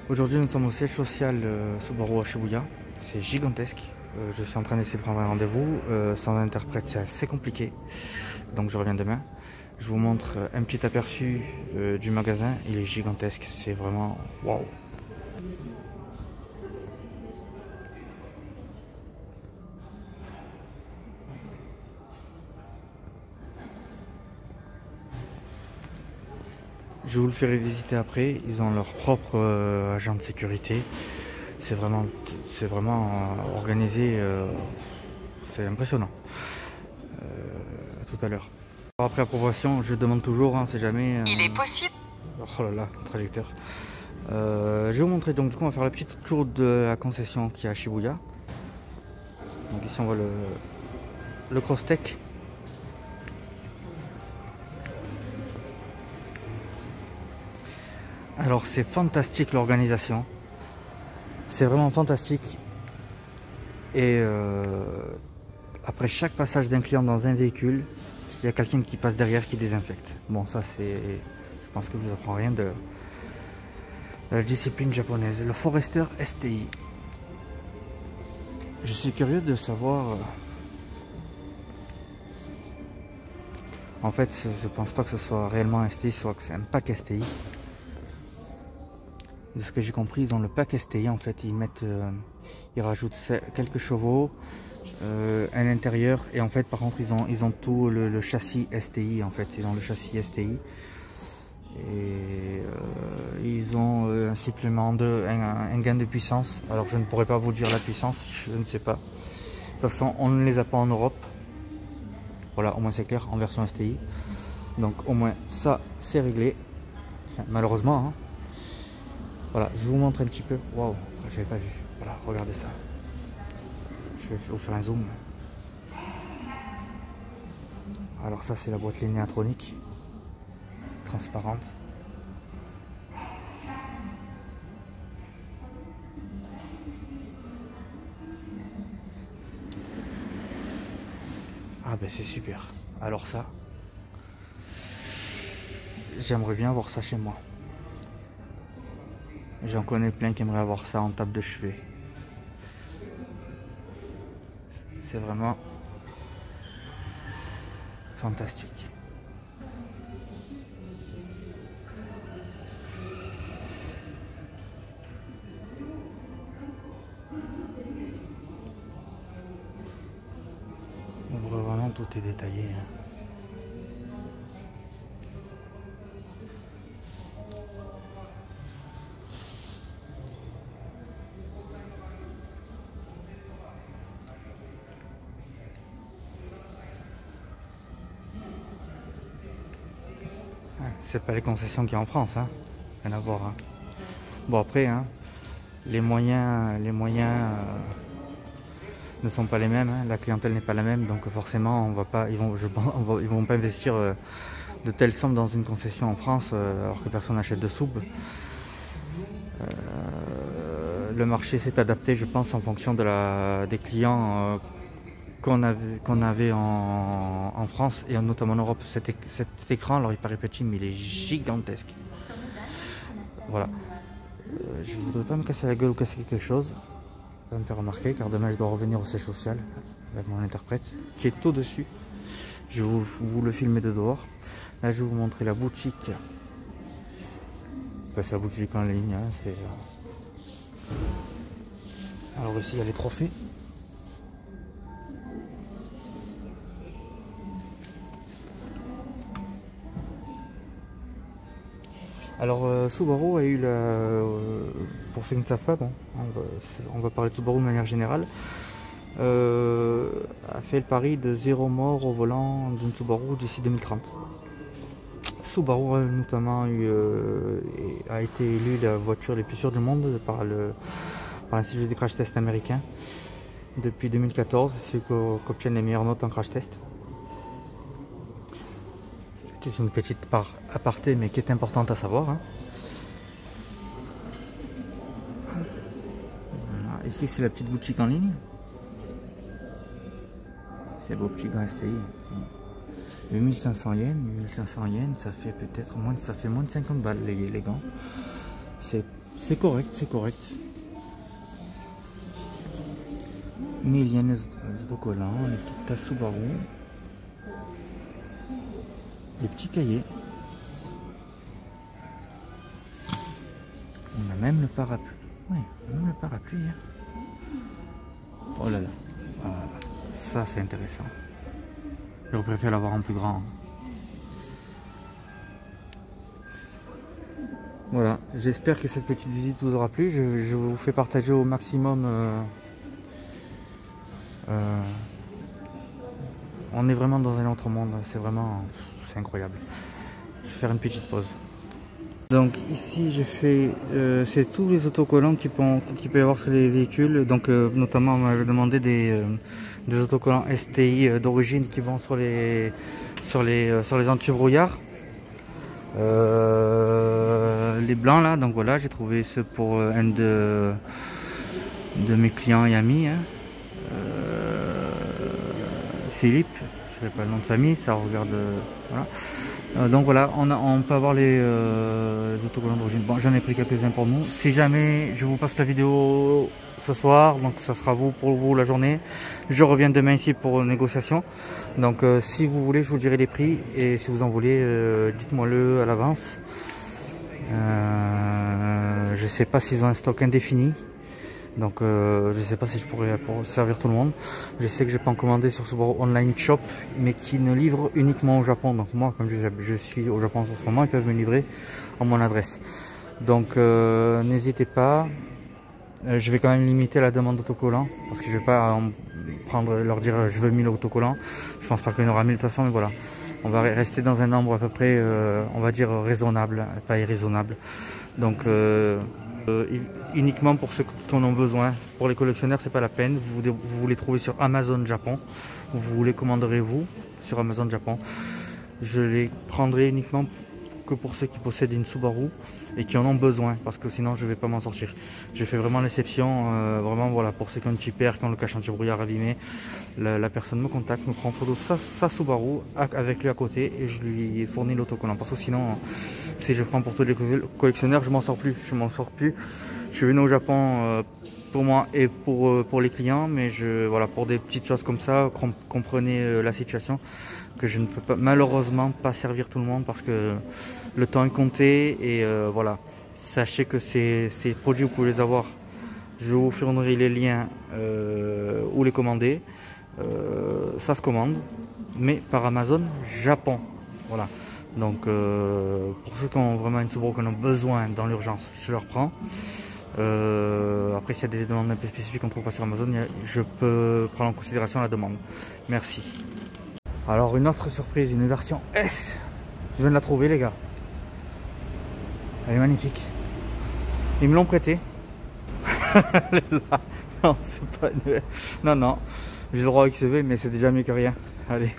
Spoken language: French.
Aujourd'hui, nous sommes au siège social Subaru à Shibuya. C'est gigantesque. Je suis en train d'essayer de prendre un rendez-vous. Sans interprète, c'est assez compliqué. Donc, je reviens demain. Je vous montre un petit aperçu du magasin. Il est gigantesque. C'est vraiment waouh. Je vous le ferai visiter après. Ils ont leur propre agent de sécurité. C'est vraiment organisé. C'est impressionnant. Tout à l'heure. Après approbation, je demande toujours, c'est jamais. Il est possible. Oh là là, traducteur. Je vais vous montrer. Donc, du coup, on va faire le petit tour de la concession qui est à Shibuya. Donc, ici, on voit le Crosstech. Alors, c'est fantastique l'organisation. C'est vraiment fantastique. Et après chaque passage d'un client dans un véhicule, il y a quelqu'un qui passe derrière qui désinfecte. Bon, ça c'est... Je pense que je vous apprends rien de la discipline japonaise. Le Forester STI. Je suis curieux de savoir... En fait, je pense pas que ce soit réellement un STI, soit que c'est un pack STI. De ce que j'ai compris, ils ont le pack STI. En fait, ils rajoutent quelques chevaux, un intérieur, et en fait, par contre, ils ont tout le châssis STI. En fait, ils ont le châssis STI et ils ont un supplément un gain de puissance. Alors, je ne pourrais pas vous dire la puissance, je ne sais pas. De toute façon, on ne les a pas en Europe. Voilà, au moins c'est clair, en version STI. Donc, au moins ça, c'est réglé. Enfin, malheureusement. Hein. Voilà, je vous montre un petit peu. Waouh, j'avais pas vu. Voilà, regardez ça. Je vais vous faire un zoom. Alors ça, c'est la boîte linéatronique, transparente. Ah ben c'est super. Alors ça, j'aimerais bien avoir ça chez moi. J'en connais plein qui aimeraient avoir ça en table de chevet. C'est vraiment fantastique. Vraiment tout est détaillé. C'est pas les concessions qu'il y a en France, hein. Rien à voir. Hein. Bon après, hein, les moyens ne sont pas les mêmes. Hein. La clientèle n'est pas la même, donc forcément, ils vont pas investir de telles sommes dans une concession en France, alors que personne n'achète de sub. Le marché s'est adapté, je pense, en fonction des clients qu'on avait en France et notamment en Europe. Cet écran, alors il paraît petit, mais il est gigantesque. Voilà. Je ne voudrais pas me casser la gueule ou casser quelque chose. Va me faire remarquer, car demain je dois revenir au siège social avec mon interprète qui est au-dessus. Je vais vous le filmer de dehors. Là, je vais vous montrer la boutique. C'est la boutique en ligne. Hein, alors ici, il y a les trophées. Alors Subaru a eu pour ceux qui ne savent pas, bon, on va parler de Subaru de manière générale, a fait le pari de 0 mort au volant d'une Subaru d'ici 2030. Subaru a notamment a été élu la voiture les plus sûres du monde par l'Institut des crash tests américain depuis 2014, ceux qui obtiennent les meilleures notes en crash test. C'est une petite part aparté, mais qui est importante à savoir. Hein. Ici, c'est la petite boutique en ligne. C'est le beau petit grand STI. 1500 yens, ça fait peut-être moins de 50 balles les gants. C'est C'est correct, c'est correct. Mais il y a des autocollants, les petites tasses Subaru, les petits cahiers. On a même le parapluie. Oui, même le parapluie. Hein. Oh là là. Ah, ça c'est intéressant. J'aurais préféré l'avoir en plus grand. Voilà, j'espère que cette petite visite vous aura plu. Je vous fais partager au maximum. On est vraiment dans un autre monde. C'est incroyable. Je vais faire une petite pause. Donc ici j'ai fait, c'est tous les autocollants qu'il peut y avoir sur les véhicules. Donc notamment on m'avait demandé des autocollants STI d'origine qui vont sur les anti-brouillard. Les blancs là, donc voilà, j'ai trouvé ceux pour un de mes clients et amis. Hein. Philippe, je ne sais pas le nom de famille, ça regarde. Voilà. Donc voilà, on peut avoir les autocollants d'origine. Bon, j'en ai pris quelques-uns pour nous. Si jamais je vous passe la vidéo ce soir, donc ça sera pour vous la journée. Je reviens demain ici pour négociation. Donc si vous voulez, je vous dirai les prix. Et si vous en voulez, dites-moi-le à l'avance. Je ne sais pas s'ils ont un stock indéfini. Donc je ne sais pas si je pourrais servir tout le monde. Je sais que j'ai pas en commandé sur Subaru Online Shop, mais qui ne livre uniquement au Japon. Donc moi, comme je suis au Japon en ce moment, ils peuvent me livrer à mon adresse. Donc n'hésitez pas. Je vais quand même limiter la demande d'autocollants, parce que je vais pas leur dire je veux 1000 autocollants. Je pense pas qu'il y en aura 1000 de toute façon, mais voilà. On va rester dans un nombre à peu près, on va dire raisonnable, pas irraisonnable. Donc uniquement pour ceux qui en ont besoin. Pour les collectionneurs, c'est pas la peine. Vous les trouvez sur Amazon Japon. Vous les commanderez vous sur Amazon Japon. Je les prendrai uniquement que pour ceux qui possèdent une Subaru et qui en ont besoin, parce que sinon je vais pas m'en sortir. J'ai fait vraiment l'exception, vraiment voilà, pour ceux qui ont un petit père, qui ont le cache anti-brouillard abîmé, la personne me contacte, me prend en photo sa Subaru avec lui à côté et je lui fournis l'autocollant, parce que sinon si je prends pour tous les collectionneurs, je m'en sors plus. Je suis venu au Japon pour moi et pour les clients, mais voilà, pour des petites choses comme ça, comprenez la situation, que je ne peux pas, malheureusement pas servir tout le monde, parce que le temps est compté. Et voilà, sachez que ces produits, vous pouvez les avoir, je vous fournirai les liens où les commander. Ça se commande, mais par Amazon Japon. Voilà, donc pour ceux qui ont vraiment une Subaru, qui en ont besoin dans l'urgence, je leur prends. Après, s'il y a des demandes un peu spécifiques qu'on ne trouve pas sur Amazon, je peux prendre en considération la demande. Merci. Alors une autre surprise, une version S. Je viens de la trouver, les gars. Elle est magnifique. Ils me l'ont prêtée. Elle est là. Non, c'est pas une... Non, j'ai le droit à XV, mais c'est déjà mieux que rien. Allez.